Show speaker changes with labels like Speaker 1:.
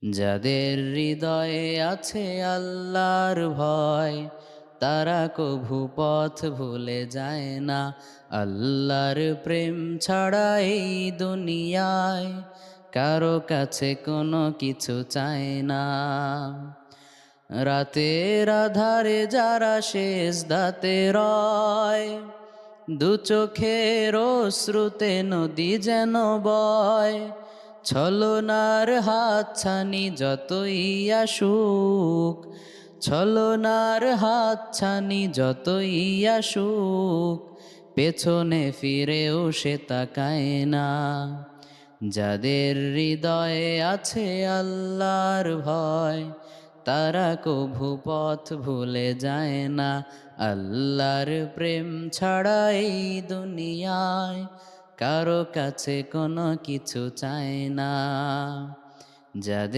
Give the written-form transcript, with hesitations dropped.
Speaker 1: যাদের হৃদয়ে আছে আল্লাহর ভয়, তারা কভু পথ ভুলে যায় না। আল্লাহর প্রেম ছাড়া এই দুনিয়ায় কারো কাছে কোনো কিছু চায় না। রাতের আধারে যারা সেজদাতে রয়, দু চোখের অশ্রুতে নদী যেন বয়। ছলনার হাতছানি যতই আসুক, ছলনার হাতছানি যতই আসুক, পেছনে ফিরেও সে তাকায় না। যাদের হৃদয়ে আছে আল্লাহর ভয়, তারা কভু পথ ভুলে যায় না। আল্লাহর প্রেম ছাড়া এই দুনিয়ায় কারো কাছে কোনো কিছু চায় না। যাদের